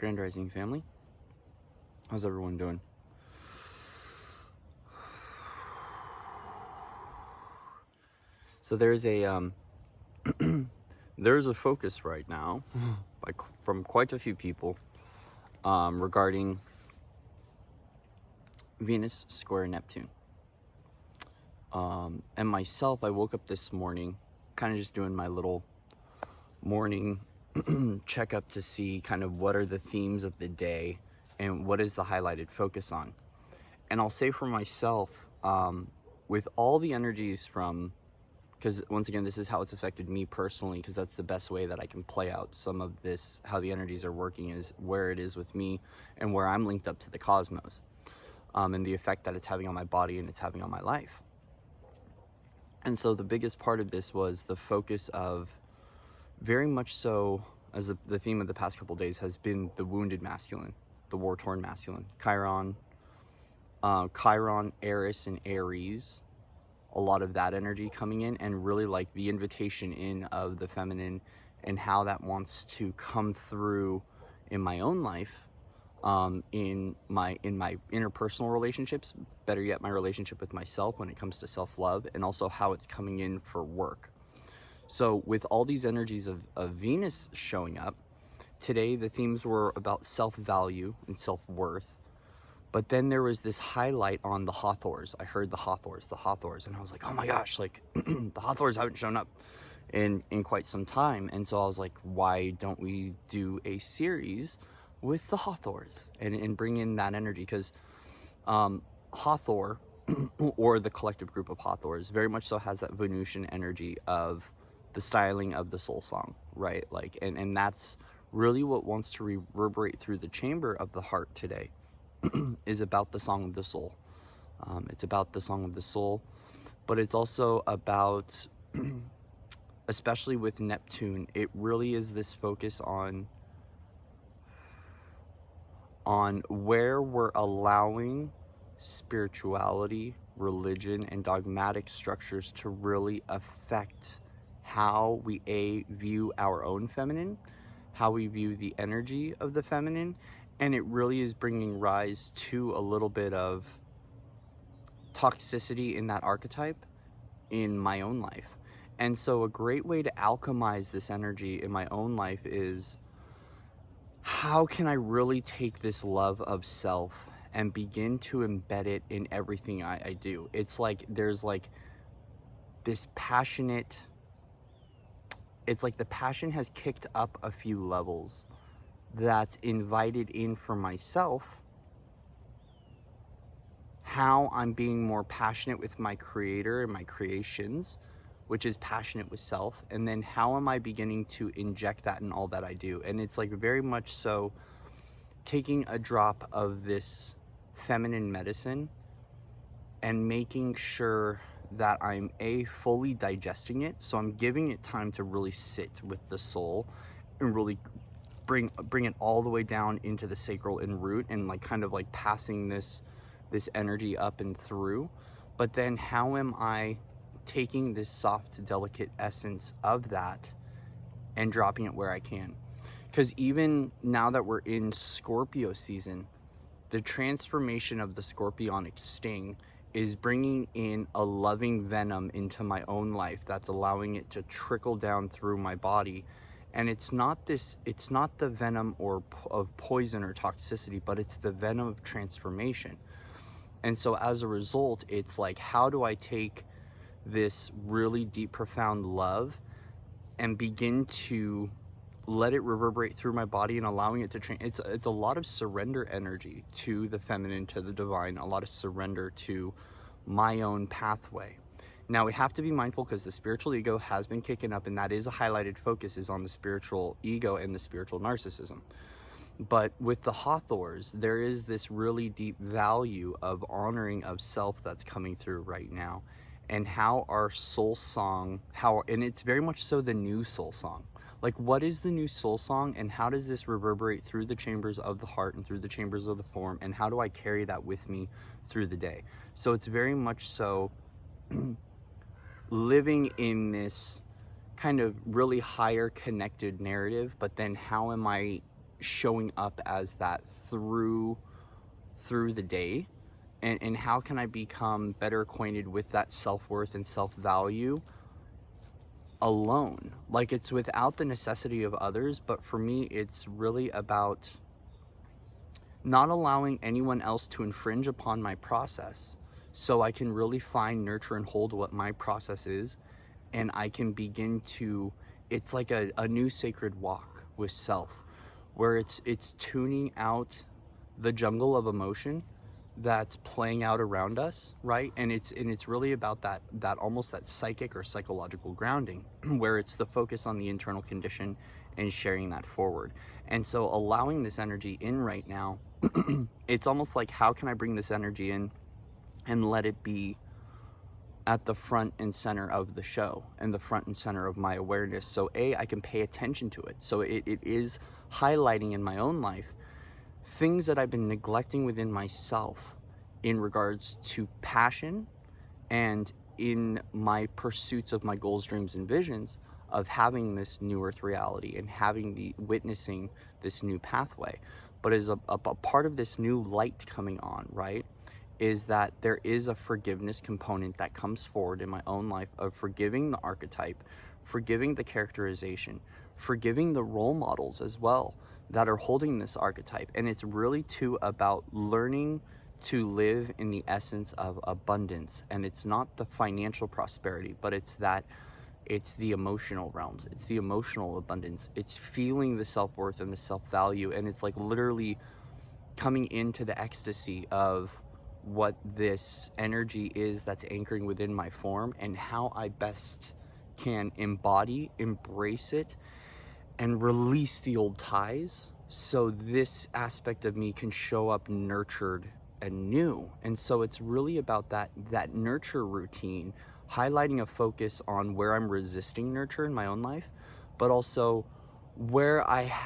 Grand Rising family. How's everyone doing? So there's a there's a focus right now from quite a few people regarding Venus square Neptune. And myself, I woke up this morning kind of just doing my little morning checkup to see kind of what are the themes of the day and what is the highlighted focus on. And I'll say for myself, with all the energies from, because once again, this is how it's affected me personally, because that's the best way that I can play out some of this, how the energies are working, is where it is with me and where I'm linked up to the cosmos, and the effect that it's having on my body and it's having on my life. And so the biggest part of this was the focus of, very much so, as the theme of the past couple days has been the wounded masculine, the war-torn masculine, Chiron, Eris, and Aries. A lot of that energy coming in, and really like the invitation in of the feminine and how that wants to come through in my own life, in my interpersonal relationships, better yet my relationship with myself when it comes to self-love, and also how it's coming in for work. So with all these energies of Venus showing up today, the themes were about self-value and self-worth. But then there was this highlight on the Hathors. I heard the Hathors, and I was like, oh my gosh, like the Hathors haven't shown up in quite some time. And so I was like, why don't we do a series with the Hathors and bring in that energy? Because Hathor, or the collective group of Hathors, very much so has that Venusian energy of the styling of the soul song, right? Like, and that's really what wants to reverberate through the chamber of the heart today. Is about the song of the soul. It's about the song of the soul, but it's also about, especially with Neptune, it really is this focus on where we're allowing spirituality, religion, and dogmatic structures to really affect how we view our own feminine, how we view the energy of the feminine. And it really is bringing rise to a little bit of toxicity in that archetype in my own life. And so a great way to alchemize this energy in my own life is, how can I really take this love of self and begin to embed it in everything I do? It's like there's like this passionate, it's like the passion has kicked up a few levels that's invited in for myself, how I'm being more passionate with my creator and my creations, which is passionate with self, and then how am I beginning to inject that in all that I do. And it's like very much so taking a drop of this feminine medicine and making sure that I'm fully digesting it, so I'm giving it time to really sit with the soul and really bring it all the way down into the sacral and root, and like kind of like passing this energy up and through. But then how am I taking this soft, delicate essence of that and dropping it where I can? Because even now that we're in Scorpio season, the transformation of the scorpionic sting is bringing in a loving venom into my own life that's allowing it to trickle down through my body. And it's not the venom of poison or toxicity, but it's the venom of transformation. And so as a result, it's like, how do I take this really deep, profound love and begin to let it reverberate through my body and allowing it to it's a lot of surrender energy to the feminine, to the divine, a lot of surrender to my own pathway. Now we have to be mindful, because the spiritual ego has been kicking up, and that is a highlighted focus, is on the spiritual ego and the spiritual narcissism. But with the Hathors, there is this really deep value of honoring of self that's coming through right now, and how our soul song, and it's very much so the new soul song. Like, what is the new soul song, and how does this reverberate through the chambers of the heart and through the chambers of the form, and how do I carry that with me through the day? So it's very much so living in this kind of really higher connected narrative, but then how am I showing up as that through the day, and how can I become better acquainted with that self-worth and self-value alone. Like, it's without the necessity of others, but for me it's really about not allowing anyone else to infringe upon my process, so I can really find, nurture, and hold what my process is, and I can begin to, it's like a new sacred walk with self, where it's tuning out the jungle of emotion that's playing out around us, right? And it's really about that almost that psychic or psychological grounding, where it's the focus on the internal condition and sharing that forward. And so allowing this energy in right now, it's almost like, how can I bring this energy in and let it be at the front and center of the show and the front and center of my awareness, so I can pay attention to it. So it is highlighting in my own life things that I've been neglecting within myself in regards to passion, and in my pursuits of my goals, dreams, and visions of having this new earth reality and witnessing this new pathway. But as a part of this new light coming on, right, is that there is a forgiveness component that comes forward in my own life, of forgiving the archetype, forgiving the characterization, forgiving the role models as well that are holding this archetype. And it's really too about learning to live in the essence of abundance. And it's not the financial prosperity, but it's the emotional realms. It's the emotional abundance. It's feeling the self-worth and the self-value. And it's like literally coming into the ecstasy of what this energy is that's anchoring within my form, and how I best can embody, embrace it, and release the old ties, so this aspect of me can show up nurtured and new. And so it's really about that nurture routine, highlighting a focus on where I'm resisting nurture in my own life, but also where I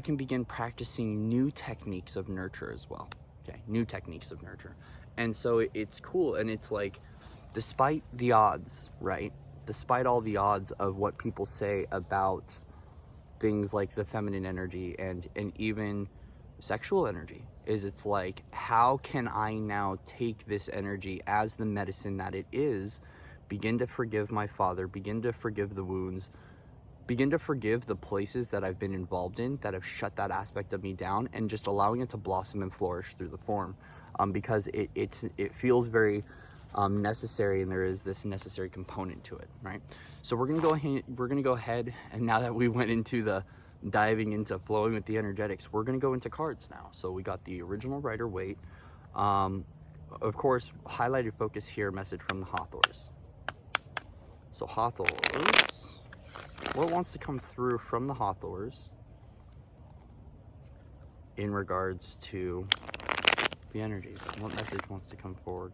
can begin practicing new techniques of nurture as well. Okay, new techniques of nurture. And so it's cool, and it's like, despite the odds, right? Despite all the odds of what people say about things like the feminine energy and even sexual energy, it's like, how can I now take this energy as the medicine that it is, begin to forgive my father, begin to forgive the wounds, begin to forgive the places that I've been involved in that have shut that aspect of me down, and just allowing it to blossom and flourish through the form, because it feels very necessary, and there is this necessary component to it, right? So we're gonna go ahead, and now that we went into the diving into flowing with the energetics, we're gonna go into cards now. So we got the original Rider-Waite, of course, highlighted focus here, message from the Hathors. So Hathors, what wants to come through from the Hathors in regards to the energies? What message wants to come forward?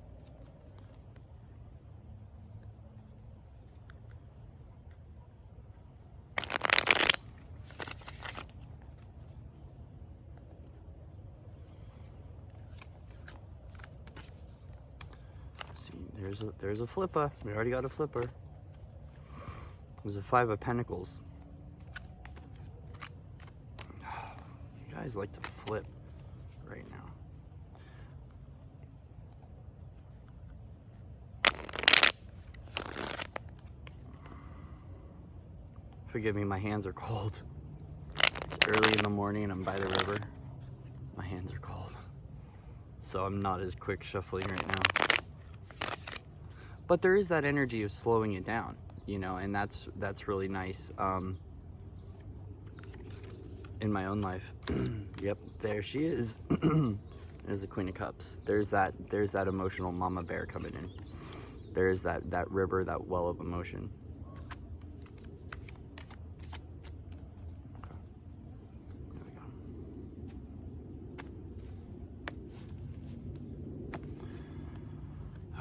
See, there's a flipper. We already got a flipper. There's a Five of Pentacles. You guys like to flip right now. Forgive me, my hands are cold. It's early in the morning and I'm by the river. My hands are cold. So I'm not as quick shuffling right now. But there is that energy of slowing it down, you know, and that's really nice in my own life. Yep, there she is. There's the Queen of Cups. There's that emotional mama bear coming in. There's that river, that well of emotion.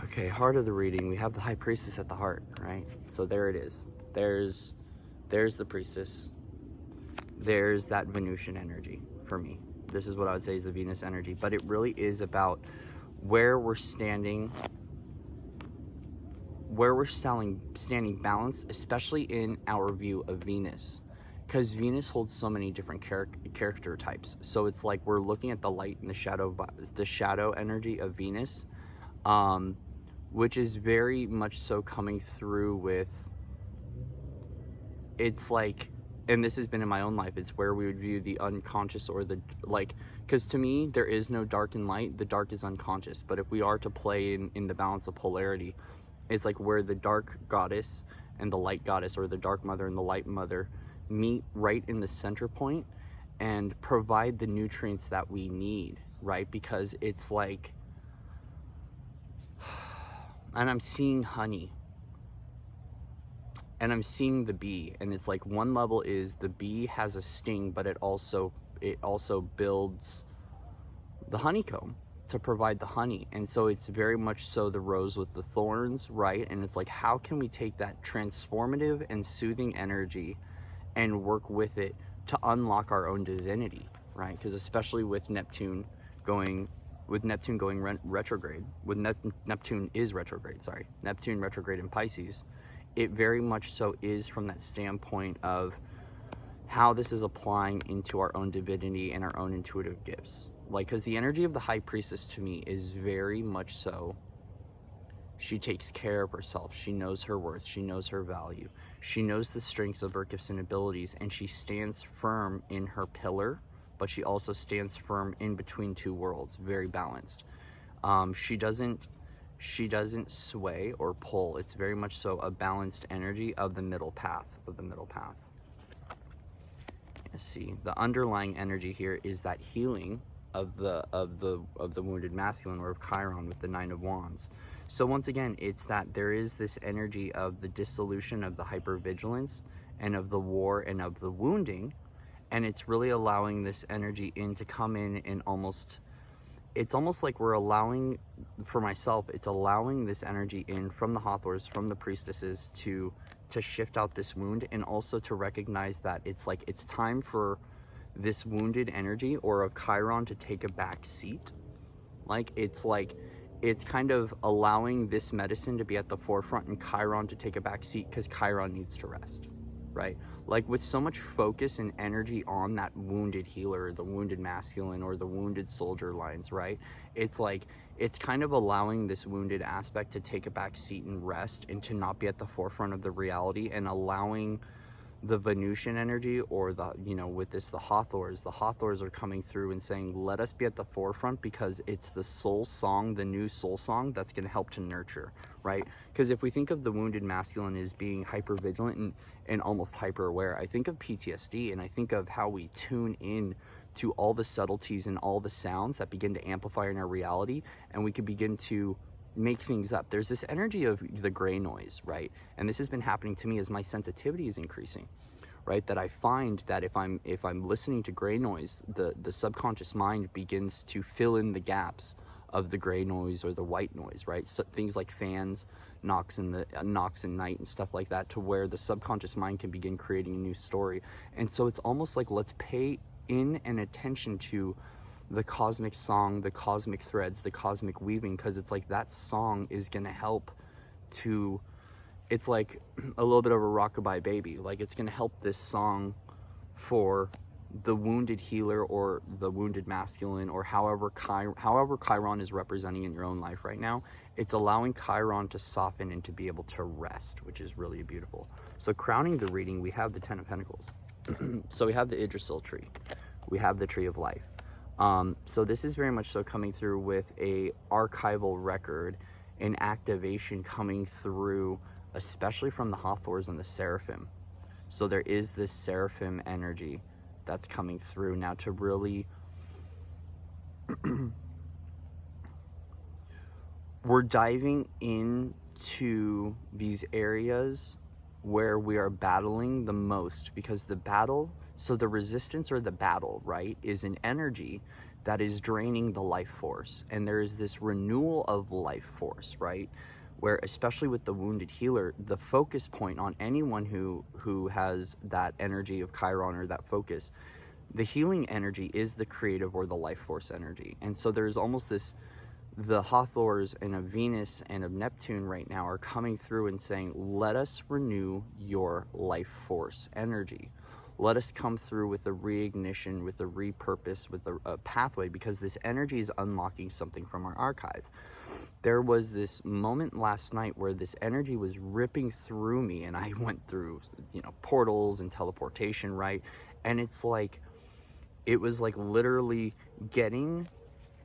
Okay, heart of the reading, we have the High Priestess at the heart, right? So there it is. There's the Priestess. There's that Venusian energy for me. This is what I would say is the Venus energy, but it really is about where we're standing balanced, especially in our view of Venus. because Venus holds so many different character types. So it's like we're looking at the light and the shadow energy of Venus, which is very much so coming through with, it's like, and this has been in my own life, it's where we would view the unconscious, or the, like, because to me, there is no dark and light, the dark is unconscious. But if we are to play in the balance of polarity, it's like where the dark goddess and the light goddess, or the dark mother and the light mother, meet right in the center point and provide the nutrients that we need, right? Because it's like, and I'm seeing honey, and I'm seeing the bee, and it's like one level is the bee has a sting, but it also builds the honeycomb to provide the honey. And so it's very much so the rose with the thorns, right? And it's like, how can we take that transformative and soothing energy and work with it to unlock our own divinity, right? Because especially with Neptune going retrograde, with Neptune is retrograde, sorry, Neptune retrograde in Pisces, it very much so is from that standpoint of how this is applying into our own divinity and our own intuitive gifts. Like, because the energy of the High Priestess to me is very much so, she takes care of herself, she knows her worth, she knows her value, she knows the strengths of her gifts and abilities, and she stands firm in her pillar, but she also stands firm in between two worlds, very balanced. She doesn't sway or pull. It's very much so a balanced energy of the middle path, Let's see, the underlying energy here is that healing of the wounded masculine, or of Chiron, with the Nine of Wands. So once again, it's that there is this energy of the dissolution of the hypervigilance and of the war and of the wounding, and it's really allowing this energy to come in and it's almost like we're allowing, for myself, it's allowing this energy in from the Hathors, from the priestesses, to shift out this wound, and also to recognize that it's like it's time for this wounded energy, or of Chiron, to take a back seat. Like it's kind of allowing this medicine to be at the forefront and Chiron to take a back seat, because Chiron needs to rest, right? Like with so much focus and energy on that wounded healer, the wounded masculine, or the wounded soldier lines, right? It's like, it's kind of allowing this wounded aspect to take a back seat and rest, and to not be at the forefront of the reality, and allowing the Venusian energy, or the, with this, the Hathors are coming through and saying, let us be at the forefront, because it's the soul song, the new soul song, that's going to help to nurture, right? Because if we think of the wounded masculine as being hyper vigilant and almost hyper aware, I think of PTSD, and I think of how we tune in to all the subtleties and all the sounds that begin to amplify in our reality, and we can begin to make things up. There's this energy of the gray noise, right? And this has been happening to me as my sensitivity is increasing, right? That I find that if I'm listening to gray noise, the subconscious mind begins to fill in the gaps of the gray noise or the white noise, right? So things like fans, knocks in night and stuff like that, to where the subconscious mind can begin creating a new story. And so it's almost like, let's pay in and attention to the cosmic song, the cosmic threads, the cosmic weaving, because it's like that song is going to help to, it's like a little bit of a rockabye baby. Like it's going to help this song for the wounded healer, or the wounded masculine, or however Chiron is representing in your own life right now. It's allowing Chiron to soften and to be able to rest, which is really beautiful. So crowning the reading, we have the Ten of Pentacles. So we have the Yggdrasil tree. We have the Tree of Life. So this is very much so coming through with a archival record, an activation coming through, especially from the Hathors and the Seraphim. So there is this Seraphim energy that's coming through now to really we're diving into these areas where we are battling the most, because the battle, so the resistance or the battle, right, is an energy that is draining the life force. And there is this renewal of life force, right, where especially with the wounded healer, the focus point on anyone who has that energy of Chiron, or that focus, the healing energy is the creative or the life force energy. And so there's almost this, the Hathors and of Venus and of Neptune right now are coming through and saying, let us renew your life force energy. let us come through with a reignition, with a repurpose, with a pathway, because this energy is unlocking something from our archive. There was this moment last night where this energy was ripping through me, and I went through, portals and teleportation, right? And it was like literally getting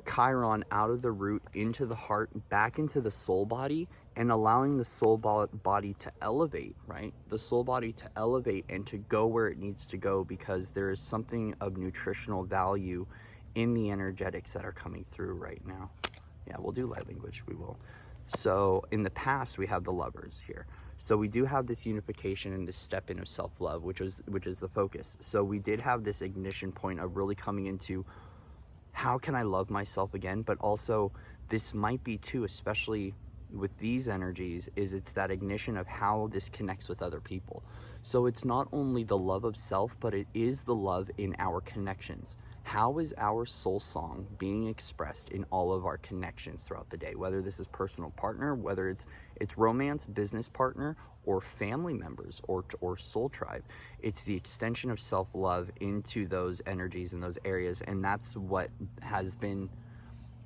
Chiron out of the root, into the heart, back into the soul body, and allowing the soul body to elevate, right? The soul body to elevate and to go where it needs to go, because there is something of nutritional value in the energetics that are coming through right now. Yeah, we'll do light language, we will. So in the past, we have the Lovers here. So we do have this unification and this step in of self-love, which is the focus. So we did have this ignition point of really coming into, how can I love myself again? But also, this might be too, especially with these energies, it's that ignition of how this connects with other people. So it's not only the love of self, but it is the love in our connections. How is our soul song being expressed in all of our connections throughout the day? Whether this is personal partner, whether it's romance, business partner, or family members, or soul tribe. It's the extension of self-love into those energies and those areas. And that's what has been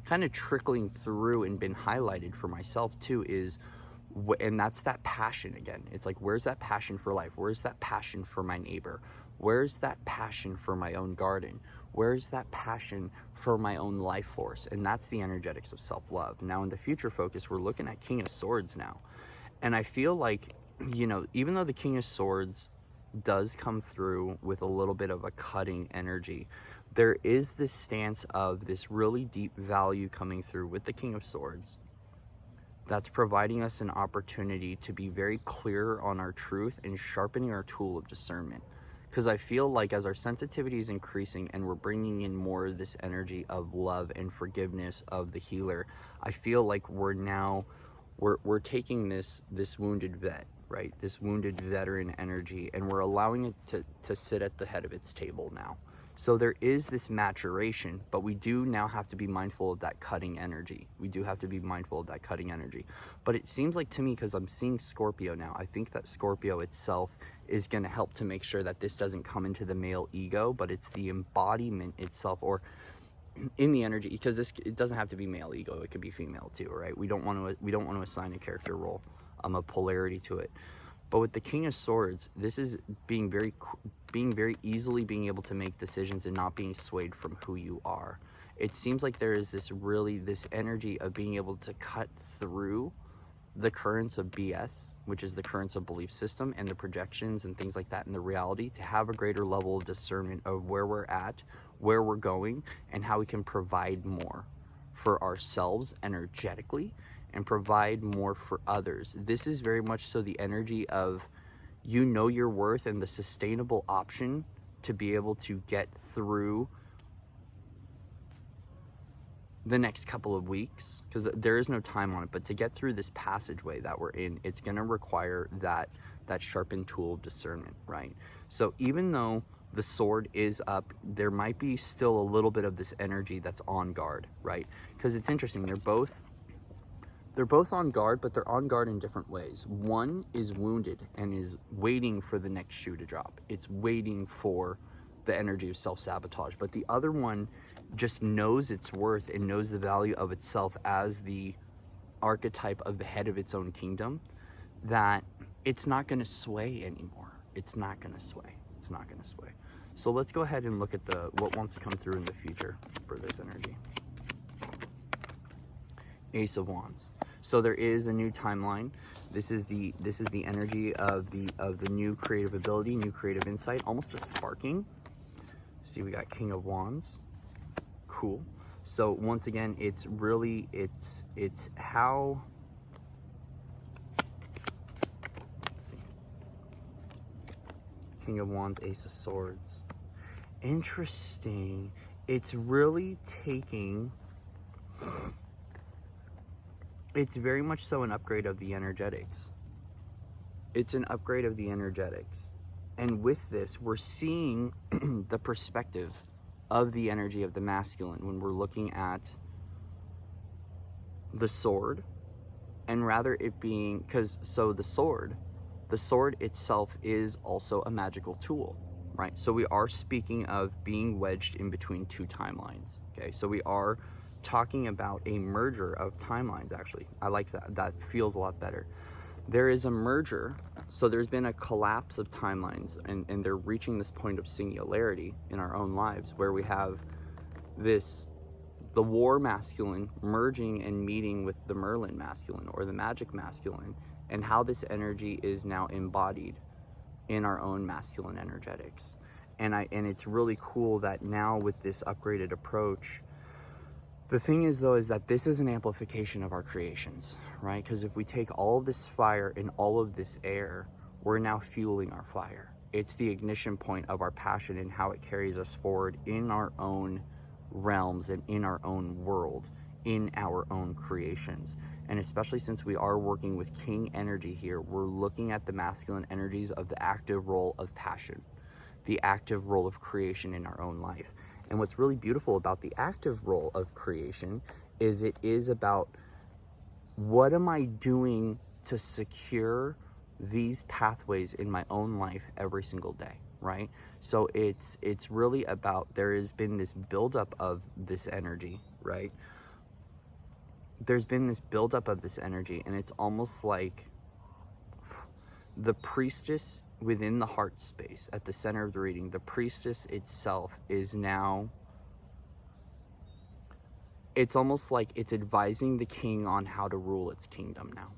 kind of trickling through and been highlighted for myself too, and that's that passion again. It's like, where's that passion for life? Where's that passion for my neighbor? Where's that passion for my own garden? Where's that passion for my own life force? And that's the energetics of self-love. Now in the future focus, we're looking at King of Swords now. And I feel like, even though the King of Swords does come through with a little bit of a cutting energy, there is this stance of this really deep value coming through with the King of Swords that's providing us an opportunity to be very clear on our truth and sharpening our tool of discernment. Because I feel like as our sensitivity is increasing and we're bringing in more of this energy of love and forgiveness of the healer, I feel like we're taking this wounded vet, right? This wounded veteran energy, and we're allowing it to sit at the head of its table now. So there is this maturation, but we do now have to be mindful of that cutting energy. We do have to be mindful of that cutting energy. But it seems like to me, because I'm seeing Scorpio now, I think that Scorpio itself is going to help to make sure that this doesn't come into the male ego, but it's the embodiment itself, or in the energy, because it doesn't have to be male ego, it could be female too, right? We don't want to assign a character role, a polarity to it. But with the King of Swords, this is being very easily being able to make decisions and not being swayed from who you are. It seems like there is this energy of being able to cut through the currents of BS, which is the currents of belief system and the projections and things like that in the reality, to have a greater level of discernment of where we're at, where we're going, and how we can provide more for ourselves energetically and provide more for others. This is very much so the energy of your worth and the sustainable option to be able to get through the next couple of weeks, because there is no time on it, but to get through this passageway that we're in, it's going to require that sharpened tool of discernment, right? So even though the sword is up, there might be still a little bit of this energy that's on guard, right? Because it's interesting, they're both on guard, but they're on guard in different ways. One is wounded and is waiting for the next shoe to drop. It's waiting for the energy of self-sabotage. But the other one just knows its worth and knows the value of itself as the archetype of the head of its own kingdom, that it's not going to sway anymore. It's not going to sway. It's not going to sway. So let's go ahead and look at what wants to come through in the future for this energy. Ace of Wands. So there is a new timeline. This is the energy of the new creative ability, new creative insight, almost a sparking. See, we got King of Wands. Cool. So once again, it's how, let's see, King of Wands, Ace of Swords. Interesting. It's really taking, it's very much so an upgrade of the energetics. It's an upgrade of the energetics. And with this, we're seeing the perspective of the energy of the masculine when we're looking at the sword, and rather it being, the sword itself is also a magical tool. right? So we are speaking of being wedged in between two timelines, okay? So we are talking about a merger of timelines, actually. I like that. That feels a lot better. There is a merger, so there's been a collapse of timelines, and they're reaching this point of singularity in our own lives where we have the war masculine merging and meeting with the Merlin masculine or the magic masculine, and how this energy is now embodied in our own masculine energetics. And it's really cool that now with this upgraded approach, the thing is though, is that this is an amplification of our creations, right? Because if we take all of this fire and all of this air, we're now fueling our fire. It's the ignition point of our passion and how it carries us forward in our own realms and in our own world, in our own creations. And especially since we are working with king energy here, we're looking at the masculine energies of the active role of passion, the active role of creation in our own life. And what's really beautiful about the active role of creation is it is about, what am I doing to secure these pathways in my own life every single day, right? So it's really about, there has been this buildup of this energy, right? There's been this buildup of this energy, and it's almost like the priestess within the heart space at the center of the reading, the priestess itself is now, it's almost like it's advising the king on how to rule its kingdom now.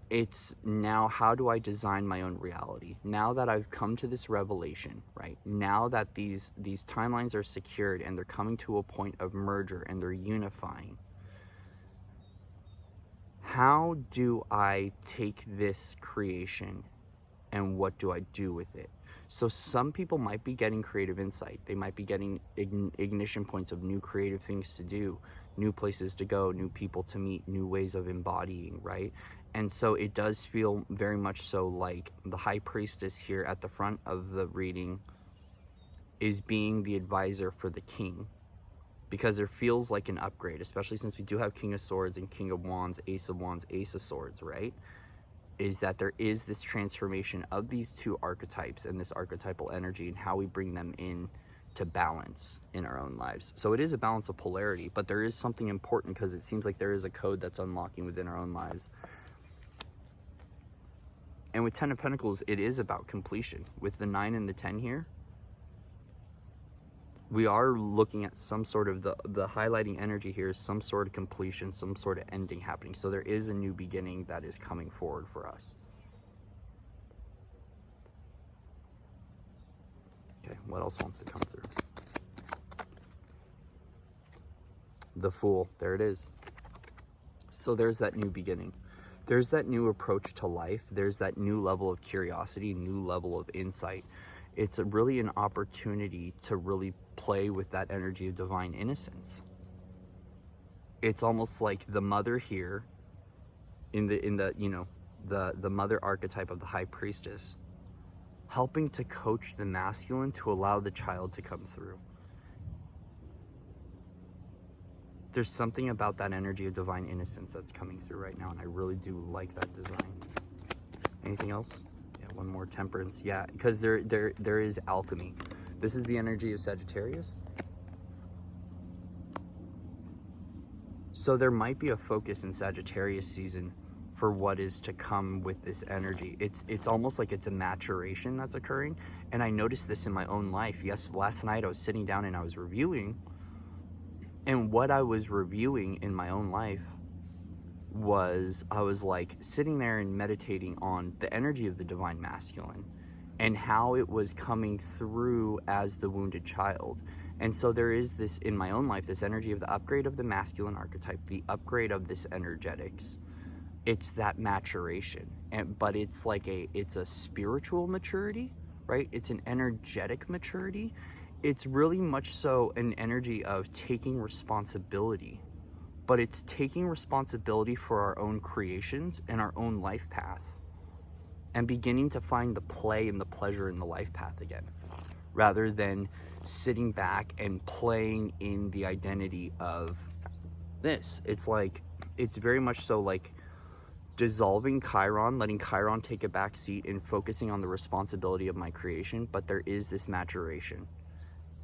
It's now, how do I design my own reality? Now that I've come to this revelation, right? Now that these timelines are secured and they're coming to a point of merger and they're unifying, how do I take this creation and what do I do with it? So some people might be getting creative insight. They might be getting ignition points of new creative things to do, new places to go, new people to meet, new ways of embodying, right? And so it does feel very much so like the High Priestess here at the front of the reading is being the advisor for the king, because there feels like an upgrade, especially since we do have King of Swords and King of Wands, Ace of Wands, Ace of Swords, right? Is that there is this transformation of these two archetypes and this archetypal energy and how we bring them in to balance in our own lives. So it is a balance of polarity, but there is something important because it seems like there is a code that's unlocking within our own lives. And with 10 of Pentacles, it is about completion. With the 9 and the 10 here, we are looking at some sort of, the highlighting energy here is some sort of completion, some sort of ending happening. So there is a new beginning that is coming forward for us. Okay, what else wants to come through? The Fool, there it is. So there's that new beginning. There's that new approach to life. There's that new level of curiosity, new level of insight. It's really an opportunity to really play with that energy of divine innocence. It's almost like the mother here in the you know, the mother archetype of the High Priestess, helping to coach the masculine to allow the child to come through. There's something about that energy of divine innocence that's coming through right now, and I really do like that design. Anything else? Yeah, one more, Temperance. Yeah, because there is alchemy. This is the energy of Sagittarius. So there might be a focus in Sagittarius season for what is to come with this energy. It's almost like it's a maturation that's occurring, and I noticed this in my own life. Yes, last night I was sitting down and I was reviewing, and what I was reviewing in my own life was, I was like sitting there and meditating on the energy of the divine masculine and how it was coming through as the wounded child. And so there is this in my own life, this energy of the upgrade of the masculine archetype, the upgrade of this energetics. It's that maturation, but it's like it's a spiritual maturity, right? It's an energetic maturity. It's really much so an energy of taking responsibility, but it's taking responsibility for our own creations and our own life path, and beginning to find the play and the pleasure in the life path again, rather than sitting back and playing in the identity of this. It's like, it's very much so like dissolving Chiron, letting Chiron take a back seat and focusing on the responsibility of my creation, but there is this maturation.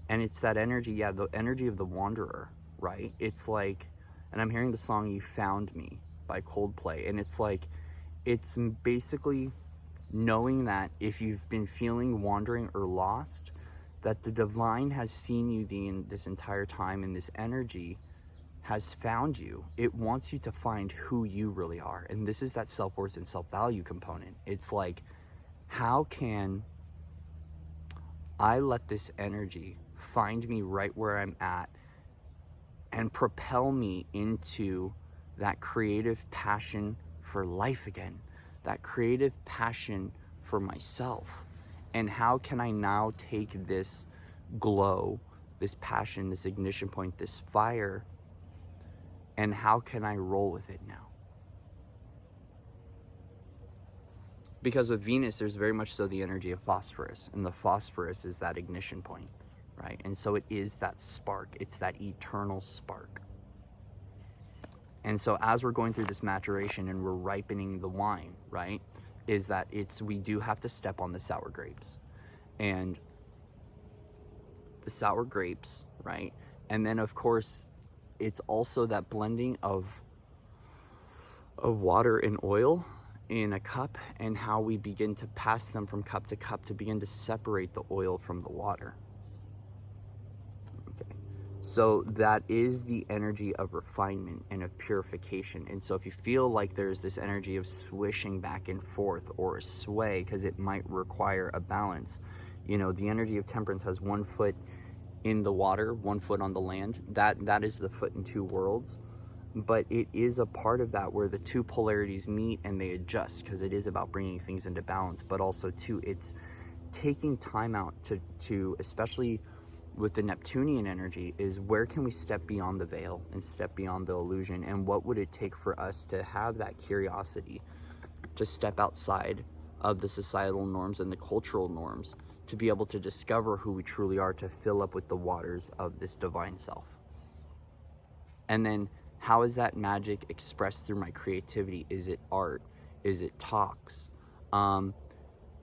And it's that energy, yeah, the energy of the wanderer, right? It's like, and I'm hearing the song You Found Me by Coldplay, and it's like, it's basically knowing that if you've been feeling wandering or lost, that the divine has seen you this entire time, and this energy has found you. It wants you to find who you really are. And this is that self-worth and self-value component. It's like, how can I let this energy find me right where I'm at and propel me into that creative passion for life again, that creative passion for myself? And how can I now take this glow, this passion, this ignition point, this fire, and how can I roll with it now? Because with Venus, there's very much so the energy of phosphorus, and the phosphorus is that ignition point, right? And so it is that spark, it's that eternal spark. And so as we're going through this maturation and we're ripening the wine, right, is that we do have to step on the sour grapes. And the sour grapes, right? And then of course, it's also that blending of water and oil in a cup, and how we begin to pass them from cup to cup to begin to separate the oil from the water. Okay. So that is the energy of refinement and of purification. And so if you feel like there's this energy of swishing back and forth or a sway, because it might require a balance, you know, the energy of temperance has 1 foot in the water, 1 foot on the land. That is the foot in two worlds. But it is a part of that where the two polarities meet and they adjust, because it is about bringing things into balance. But also too, it's taking time out to especially with the Neptunian energy, is where can we step beyond the veil and step beyond the illusion, and what would it take for us to have that curiosity to step outside of the societal norms and the cultural norms, to be able to discover who we truly are, to fill up with the waters of this divine self. And then how is that magic expressed through my creativity? Is it art? Is it talks?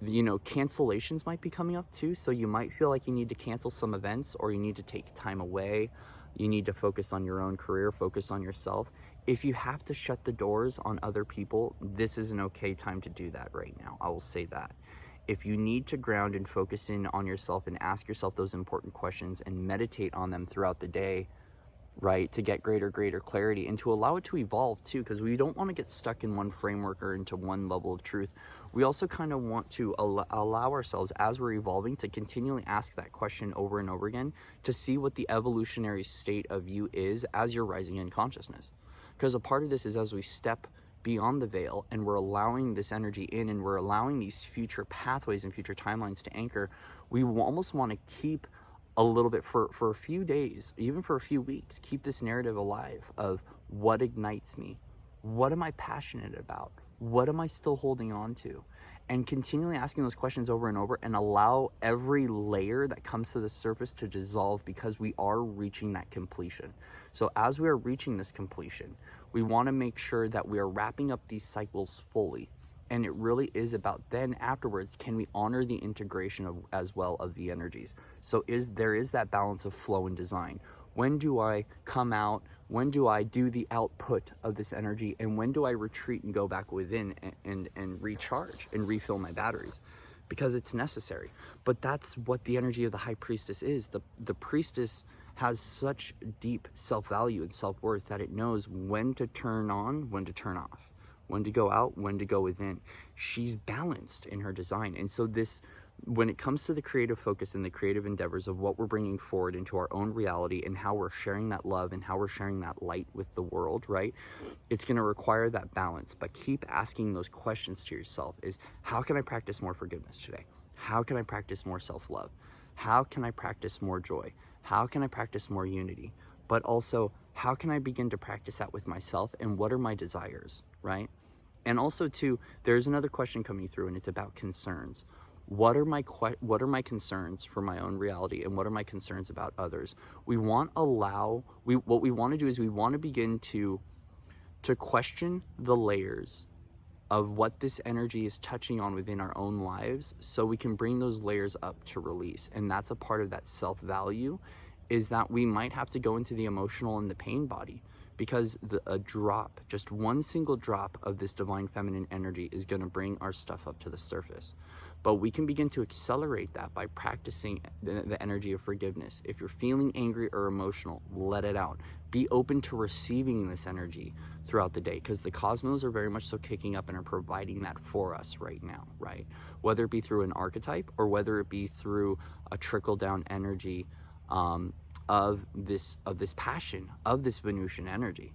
You know, cancellations might be coming up too. So you might feel like you need to cancel some events, or you need to take time away. You need to focus on your own career, focus on yourself. If you have to shut the doors on other people, this is an okay time to do that right now. I will say that. If you need to ground and focus in on yourself and ask yourself those important questions and meditate on them throughout the day, right, to get greater clarity and to allow it to evolve too, because we don't want to get stuck in one framework or into one level of truth. We also kind of want to allow ourselves, as we're evolving, to continually ask that question over and over again, to see what the evolutionary state of you is as you're rising in consciousness. Because a part of this is, as we step beyond the veil and we're allowing this energy in, and we're allowing these future pathways and future timelines to anchor, we almost want to keep a little bit for a few days, even for a few weeks, keep this narrative alive of what ignites me, what am I passionate about, what am I still holding on to, and continually asking those questions over and over, and allow every layer that comes to the surface to dissolve, because we are reaching that completion. So as we are reaching this completion, we want to make sure that we are wrapping up these cycles fully. And it really is about then afterwards, can we honor the integration of, as well, of the energies? So there is that balance of flow and design. When do I come out? When do I do the output of this energy? And when do I retreat and go back within and recharge and refill my batteries? Because it's necessary. But that's what the energy of the High Priestess is. The priestess has such deep self-value and self-worth that it knows when to turn on, when to turn off, when to go out, when to go within. She's balanced in her design. And so this, when it comes to the creative focus and the creative endeavors of what we're bringing forward into our own reality, and how we're sharing that love and how we're sharing that light with the world, right? It's going to require that balance. But keep asking those questions to yourself, is how can I practice more forgiveness today? How can I practice more self-love? How can I practice more joy? How can I practice more unity? But also, how can I begin to practice that with myself, and what are my desires, right? And also too, there's another question coming through, and it's about concerns. What are my concerns for my own reality, and what are my concerns about others? What we want to do is we want to begin to question the layers of what this energy is touching on within our own lives, so we can bring those layers up to release. And that's a part of that self-value, is that we might have to go into the emotional and the pain body, because a drop, just one single drop of this divine feminine energy is going to bring our stuff up to the surface. But we can begin to accelerate that by practicing the energy of forgiveness. If you're feeling angry or emotional, let it out. Be open to receiving this energy throughout the day, because the cosmos are very much so kicking up and are providing that for us right now, right? Whether it be through an archetype or whether it be through a trickle down energy of this passion, of this Venusian energy.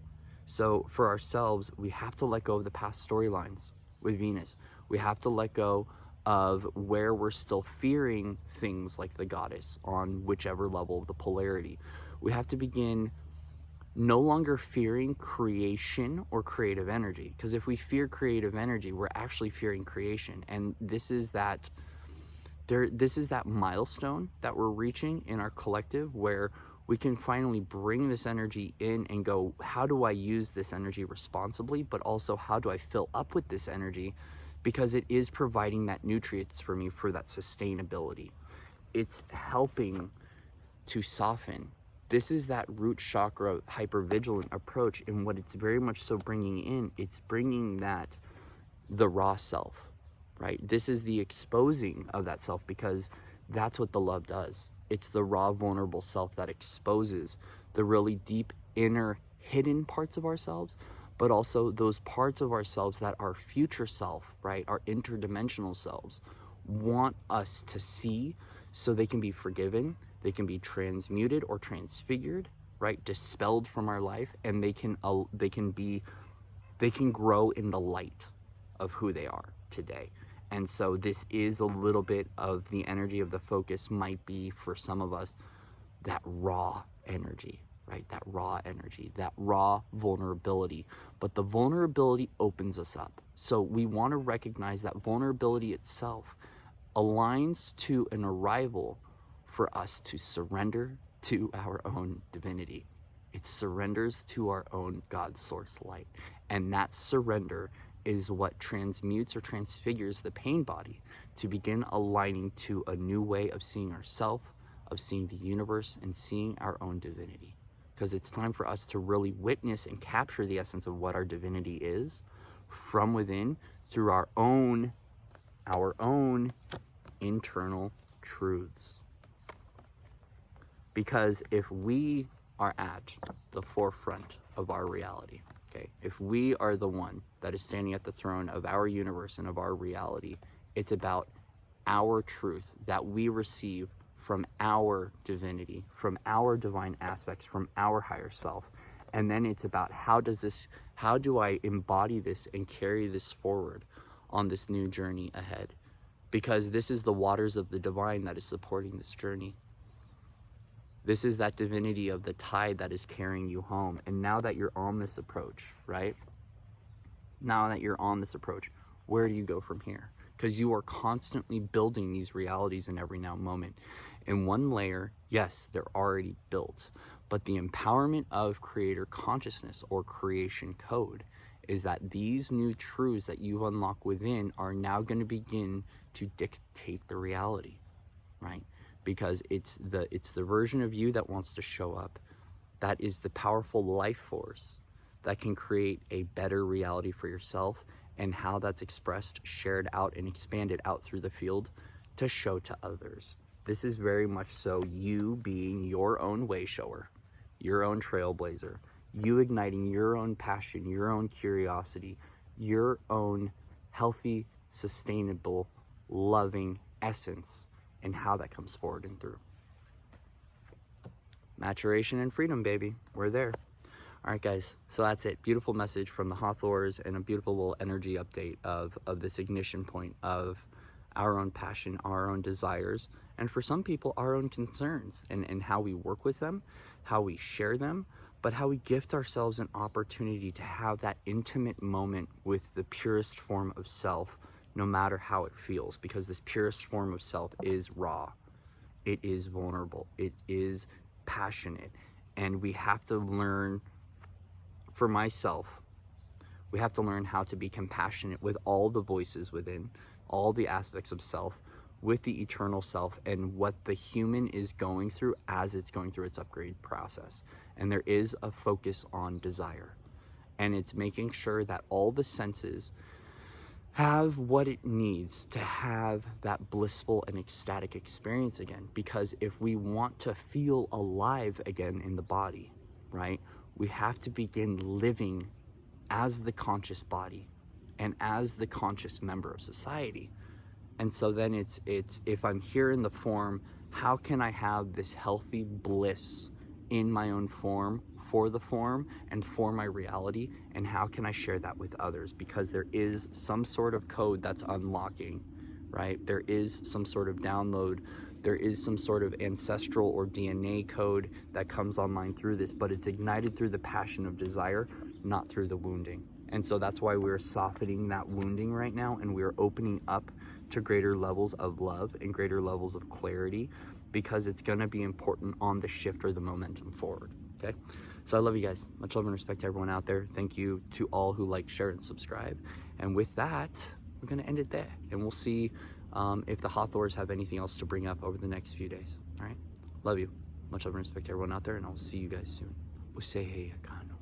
So for ourselves, we have to let go of the past storylines with Venus. We have to let go of where we're still fearing things like the goddess on whichever level of the polarity. We have to begin no longer fearing creation or creative energy, because if we fear creative energy, we're actually fearing creation. And this is that milestone that we're reaching in our collective, where we can finally bring this energy in and go, how do I use this energy responsibly, but also how do I fill up with this energy, because it is providing that nutrients for me for that sustainability. It's helping to soften. This is that root chakra hypervigilant approach, and what it's very much so bringing in, it's bringing that the raw self, right? This is the exposing of that self, because that's what the love does. It's the raw, vulnerable self that exposes the really deep inner hidden parts of ourselves, but also those parts of ourselves that our future self, right, our interdimensional selves want us to see, so they can be forgiven, they can be transmuted or transfigured, right, dispelled from our life, and they can grow in the light of who they are today. And so this is a little bit of the energy of the focus, might be for some of us that raw energy, right? That raw energy, that raw vulnerability. But the vulnerability opens us up. So we want to recognize that vulnerability itself aligns to an arrival for us to surrender to our own divinity. It surrenders to our own God source light. And that surrender is what transmutes or transfigures the pain body to begin aligning to a new way of seeing ourselves, of seeing the universe, and seeing our own divinity. Because it's time for us to really witness and capture the essence of what our divinity is from within, through our own internal truths. Because if we are at the forefront of our reality, okay, if we are the one that is standing at the throne of our universe and of our reality, it's about our truth that we receive from our divinity, from our divine aspects, from our higher self. And then it's about how do I embody this and carry this forward on this new journey ahead? Because this is the waters of the divine that is supporting this journey. This is that divinity of the tide that is carrying you home. And now that you're on this approach, right? Now that you're on this approach, where do you go from here? Because you are constantly building these realities in every now moment. In one layer, yes, they're already built. But the empowerment of creator consciousness or creation code is that these new truths that you unlock within are now going to begin to dictate the reality, right? Because it's the version of you that wants to show up. That is the powerful life force that can create a better reality for yourself, and how that's expressed, shared out, and expanded out through the field to show to others. This is very much so you being your own way shower, your own trailblazer, you igniting your own passion, your own curiosity, your own healthy, sustainable, loving essence, and how that comes forward and through. Maturation and freedom, baby. We're there. All right, guys. So that's it. Beautiful message from the Hathors, and a beautiful little energy update of this ignition point of our own passion, our own desires, and for some people, our own concerns, and how we work with them, how we share them, but how we gift ourselves an opportunity to have that intimate moment with the purest form of self, no matter how it feels, because this purest form of self is raw, it is vulnerable, it is passionate, and we have to learn, for myself, We have to learn how to be compassionate with all the voices within, all the aspects of self, with the eternal self, and what the human is going through as it's going through its upgrade process. And there is a focus on desire. And it's making sure that all the senses have what it needs to have that blissful and ecstatic experience again. Because if we want to feel alive again in the body, right, we have to begin living as the conscious body and as the conscious member of society. And so then it's if I'm here in the form, how can I have this healthy bliss in my own form, for the form and for my reality, and how can I share that with others? Because there is some sort of code that's unlocking, right? There is some sort of download, there is some sort of ancestral or DNA code that comes online through this, but it's ignited through the passion of desire, not through the wounding. And so that's why we're softening that wounding right now, and we're opening up to greater levels of love and greater levels of clarity, because it's going to be important on the shift or the momentum forward. Okay, so I love you guys. Much love and respect to everyone out there. Thank you to all who like, share, and subscribe. And with that, we're going to end it there, and we'll see if the Hathors have anything else to bring up over the next few days. All right, love you. Much love and respect to everyone out there, and I'll see you guys soon. Usehe Akano.